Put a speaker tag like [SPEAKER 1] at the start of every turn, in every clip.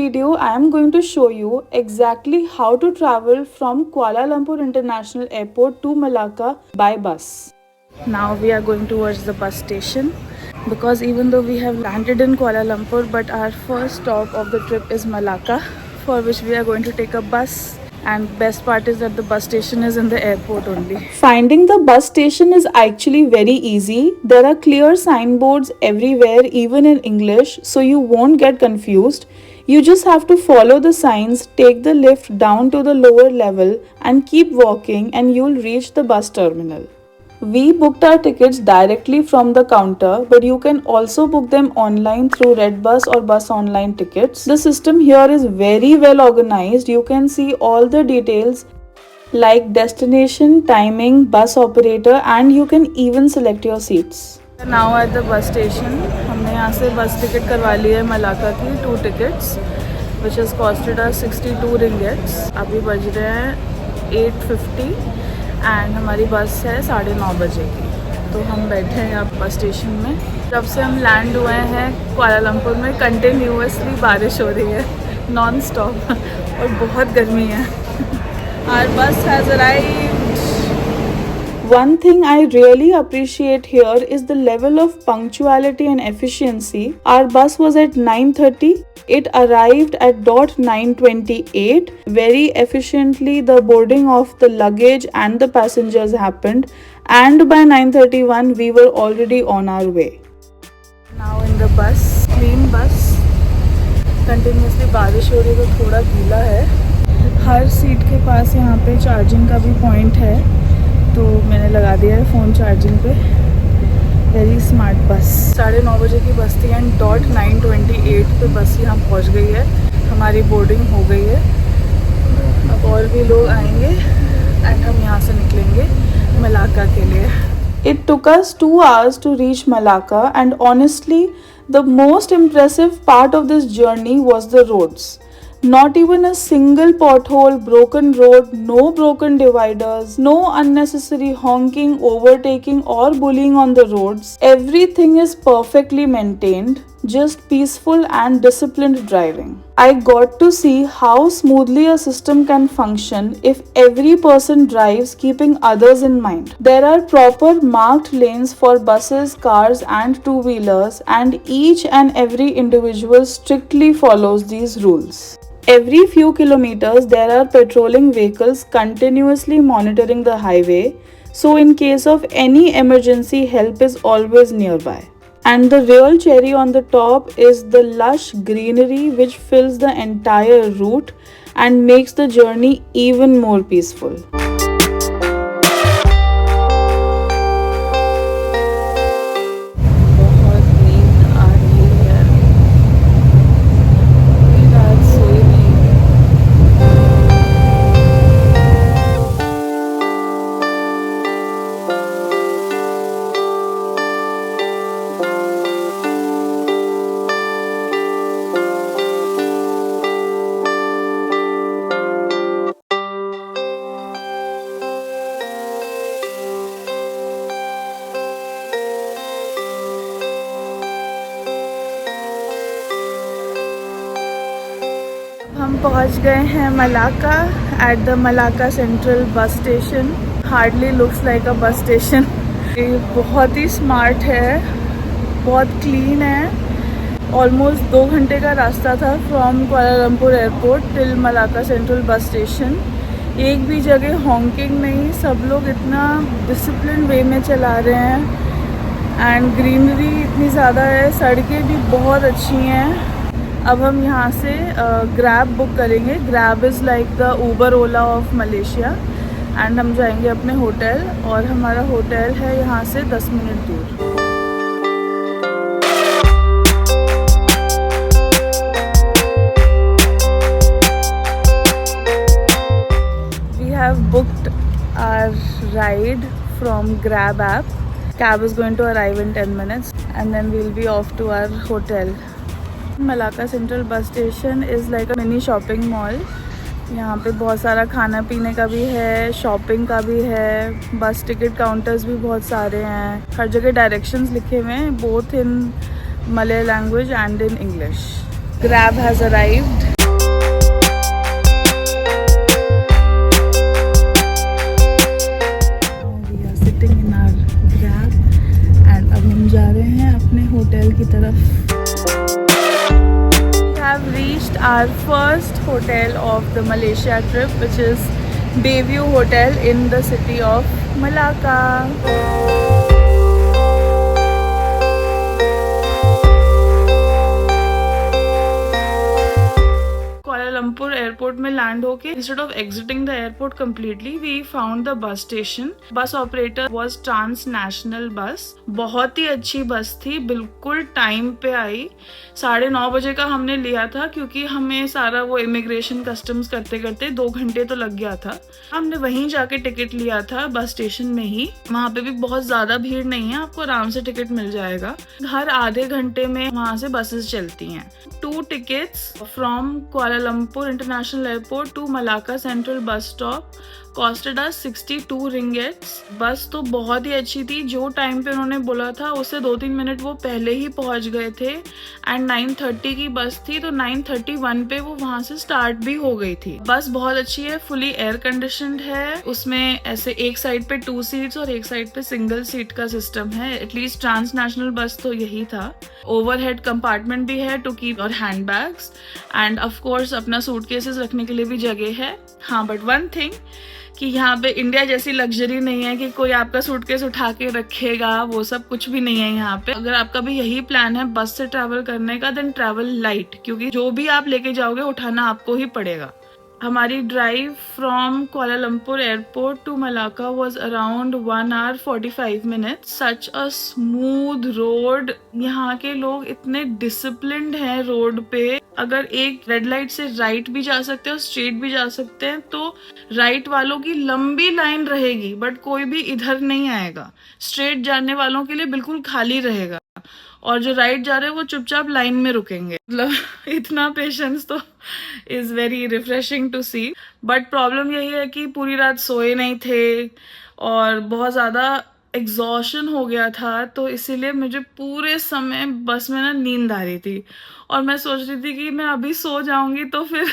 [SPEAKER 1] video, I am going to show you exactly how to travel from Kuala Lumpur International Airport to Malacca by bus. Now we are going towards the bus station because even though we have landed in Kuala Lumpur, but our first stop of the trip is Malacca, for which we are going to take a bus. And best part is that the bus station is in the airport only. Finding the bus station is actually very easy. There are clear signboards everywhere, even in English, so you won't get confused. You just have to follow the signs, take the lift down to the lower level and keep walking and you'll reach the bus terminal. We booked our tickets directly from the counter, but you can also book them online through Redbus or Bus Online Tickets. The system here is very well organized. You can see all the details like destination, timing, bus operator, and you can even select your seats. Now at the bus station, हमने यहाँ से बस ticket करवा ली है Malacca की 2 tickets, which has costed us 62 ringgits. अभी बज रहे हैं 8:50 एंड हमारी बस है 9:30 बजे की. तो हम बैठे हैं यहाँ बस स्टेशन में. जब से हम लैंड हुए हैं कुआलालंपुर में कंटिन्यूअसली बारिश हो रही है नॉन स्टॉप और बहुत गर्मी है. Our bus has arrived. One thing I really appreciate here is the level of punctuality and efficiency. Our bus was at 9:30. It arrived at 9:28. Very efficiently the boarding of the luggage and the passengers happened, and by 9:31 we were already on our way. Now in the bus, clean bus. Continuously बारिश हो रही है तो थोड़ा गीला है. हर seat के पास यहाँ पे चार्जिंग का भी पॉइंट है, तो मैंने लगा दिया है फ़ोन चार्जिंग पे. Very smart bus. 9:30 बजे की बस थी एंड 9:28 पे बस यहाँ पहुँच गई है. हमारी बोर्डिंग हो गई है. अब और भी लोग आएंगे एंड हम यहाँ से निकलेंगे मलाका के लिए. It took us 2 hours to reach Malacca, and honestly, the most impressive part of this journey was the roads. Not even a single pothole, broken road, no broken dividers, no unnecessary honking, overtaking or bullying on the roads. Everything is perfectly maintained, just peaceful and disciplined driving. I got to see how smoothly a system can function if every person drives keeping others in mind. There are proper marked lanes for buses, cars and two-wheelers, and each and every individual strictly follows these rules. Every few kilometers there are patrolling vehicles continuously monitoring the highway, so in case of any emergency help is always nearby. And the real cherry on the top is the lush greenery which fills the entire route and makes the journey even more peaceful. हम पहुंच गए हैं Malacca at the Malacca central bus station. Hardly looks like a bus station. ये बहुत ही smart है, बहुत clean है. Almost 2 घंटे का रास्ता था from Kuala Lumpur airport till Malacca central bus station. एक भी जगह हॉन्किंग नहीं, सब लोग इतना डिसिप्लिन वे में चला रहे हैं एंड ग्रीनरी इतनी ज़्यादा है. सड़कें भी बहुत अच्छी हैं. अब हम यहाँ से ग्रैब बुक करेंगे. Grab is like the Uber Ola of Malaysia and हम जाएंगे अपने होटल, और हमारा होटल है यहाँ से 10 मिनट दूर. We have booked our ride from Grab app. Cab is going to arrive in 10 minutes and then we'll be off to our hotel. Malacca central bus station is like a mini shopping mall. यहाँ पे बहुत सारा खाना पीने का भी है, shopping का भी है, बस टिकट काउंटर्स भी बहुत सारे हैं. हर जगह डायरेक्शंस लिखे हुए हैं, both in Malay language and in English. Grab has arrived. अपने होटल की तरफ। We have reached our first hotel of the Malaysia trip, which is Bayview Hotel in the city of Malacca. Kuala Lumpur airport में land होके instead of exiting the airport completely we found the bus station. Bus operator was Transnational bus. बहुत ही अच्छी बस थी, बिल्कुल time पे आई। 9:30 बजे का हमने लिया था क्योंकि हमें सारा वो इमिग्रेशन कस्टम्स करते करते 2 घंटे तो लग गया था। हमने वहीं जाके टिकट लिया था बस स्टेशन में ही। वहाँ पे भी बहुत ज्यादा भीड़ नहीं है, आपको आराम से टिकट मिल जाएगा। हर आधे घंटे में वहाँ से बसेस चलती हैं। 2 tickets from Kuala Lumpur International Airport to Malacca Central bus stop costed us 62 ringgits। बस तो बहुत ही अच्छी थी, जो टाइम पे उन्होंने बोला था उससे 2-3 मिनट वो पहले ही पहुंच गए थे। एंड 9:30 की बस थी तो 9:31 पे वो वहां से स्टार्ट भी हो गई थी। बस बहुत अच्छी है, फुली एयर कंडीशनड है। उसमें ऐसे एक साइड पे 2 सीट्स और एक साइड पे सिंगल सीट का सिस्टम है। एटलीस्ट ट्रांस नेशनल बस तो यही था। ओवरहेड कंपार्टमेंट भी है to keep your hand bags and of course अपना सूटकेसेस रखने के लिए भी जगह है। हाँ, बट वन थिंग कि यहाँ पे इंडिया जैसी लग्जरी नहीं है कि कोई आपका सूटकेस उठा के रखेगा, वो सब कुछ भी नहीं है यहाँ पे। अगर आपका भी यही प्लान है बस से ट्रैवल करने का, देन ट्रैवल लाइट, क्योंकि जो भी आप लेके जाओगे उठाना आपको ही पड़ेगा। हमारी drive from Kuala Lumpur airport to Malacca was around 1 hour 45 minutes। Such a smooth road. यहाँ के लोग इतने डिसिप्लिन्ड हैं रोड पे। अगर एक रेड लाइट से राइट भी जा सकते हैं और स्ट्रेट भी जा सकते हैं तो राइट वालों की लंबी लाइन रहेगी, बट कोई भी इधर नहीं आएगा। स्ट्रेट जाने वालों के लिए बिल्कुल खाली रहेगा और जो राइट जा रहे हैं वो चुपचाप लाइन में रुकेंगे। मतलब इतना पेशेंस तो is very refreshing to see. But problem यही है कि पूरी रात सोए नहीं थे और बहुत ज्यादा एग्जॉशन हो गया था, तो इसीलिए मुझे पूरे समय बस में ना नींद आ रही थी और मैं सोच रही थी कि मैं अभी सो जाऊंगी तो फिर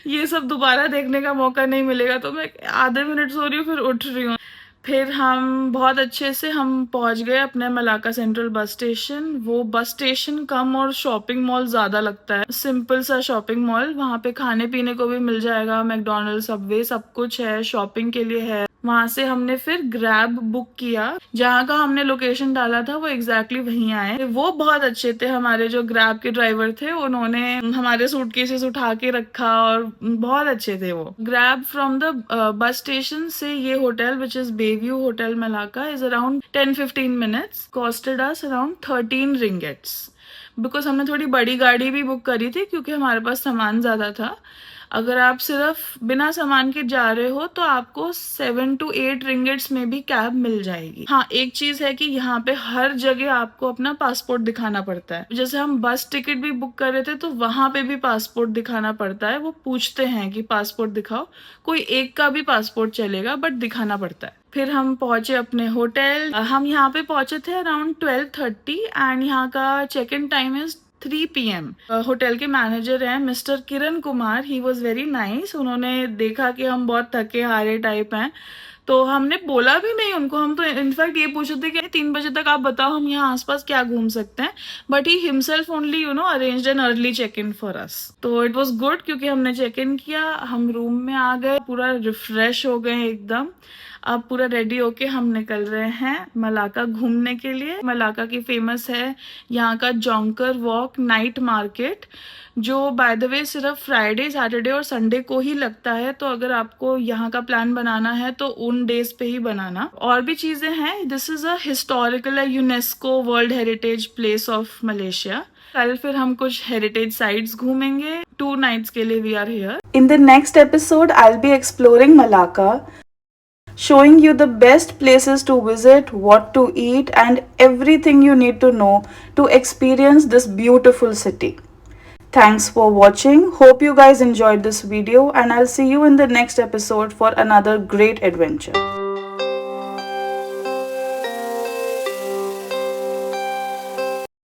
[SPEAKER 1] ये सब दोबारा देखने का मौका नहीं मिलेगा। तो मैं आधे मिनट सो रही हूँ, फिर उठ रही हूँ। फिर हम बहुत अच्छे से हम पहुंच गए अपने मलाक्का सेंट्रल बस स्टेशन। वो बस स्टेशन कम और शॉपिंग मॉल ज्यादा लगता है, सिंपल सा शॉपिंग मॉल। वहाँ पे खाने पीने को भी मिल जाएगा, मैकडोनल्ड, सबवे, सब कुछ है, शॉपिंग के लिए है। वहां से हमने फिर ग्रैब बुक किया, जहाँ का हमने लोकेशन डाला था वो एग्जैक्टली वहीं आए। वो बहुत अच्छे थे, हमारे जो ग्रैब के ड्राइवर थे उन्होंने हमारे सूटकेसेस उठा के रखा और बहुत अच्छे थे वो। Grab from the bus station से ये hotel which is Bayview hotel Malacca is around 10-15 minutes। Costed us around 13 ringgits because हमने थोड़ी बड़ी गाड़ी भी बुक करी थी क्योंकि हमारे पास सामान ज्यादा था। अगर आप सिर्फ बिना सामान के जा रहे हो तो आपको 7 to 8 ringgits में भी कैब मिल जाएगी। हाँ, एक चीज है कि यहाँ पे हर जगह आपको अपना पासपोर्ट दिखाना पड़ता है। जैसे हम बस टिकट भी बुक कर रहे थे तो वहां पे भी पासपोर्ट दिखाना पड़ता है। वो पूछते हैं कि पासपोर्ट दिखाओ, कोई एक का भी पासपोर्ट चलेगा बट दिखाना पड़ता है। फिर हम पहुंचे अपने होटल। हम यहाँ पे पहुंचे थे अराउंड 12:30 एंड यहाँ का check in time is 3 PM। Hotel के मैनेजर हैं mister Kiran Kumar, he was very nice. उन्होंने देखा कि हम बहुत थके हारे टाइप हैं तो हमने बोला भी नहीं उनको। हम तो इनफैक्ट ये पूछे थे कि 3 बजे तक आप बताओ हम यहाँ आसपास क्या घूम सकते हैं, but he himself only arranged an early check in for us. तो इट वॉज गुड क्योंकि हमने चेक इन किया, हम रूम में आ गए, पूरा रिफ्रेश हो गए एकदम। अब पूरा रेडी होके हम निकल रहे हैं मलाक्का घूमने के लिए। मलाक्का की फेमस है यहाँ का जोंकर वॉक नाइट मार्केट, जो बाय द वे सिर्फ फ्राइडे, सैटरडे और संडे को ही लगता है। तो अगर आपको यहाँ का प्लान बनाना है तो उन डेज पे ही बनाना। और भी चीजें हैं। This is a historical UNESCO world heritage place of Malaysia. कल फिर हम कुछ हेरिटेज साइट्स घूमेंगे। 2 nights के लिए we are here. In the next episode I will be exploring Malacca, showing you the best places to visit, what to eat, and everything you need to know to experience this beautiful city. Thanks for watching. Hope you guys enjoyed this video and I'll see you in the next episode for another great adventure.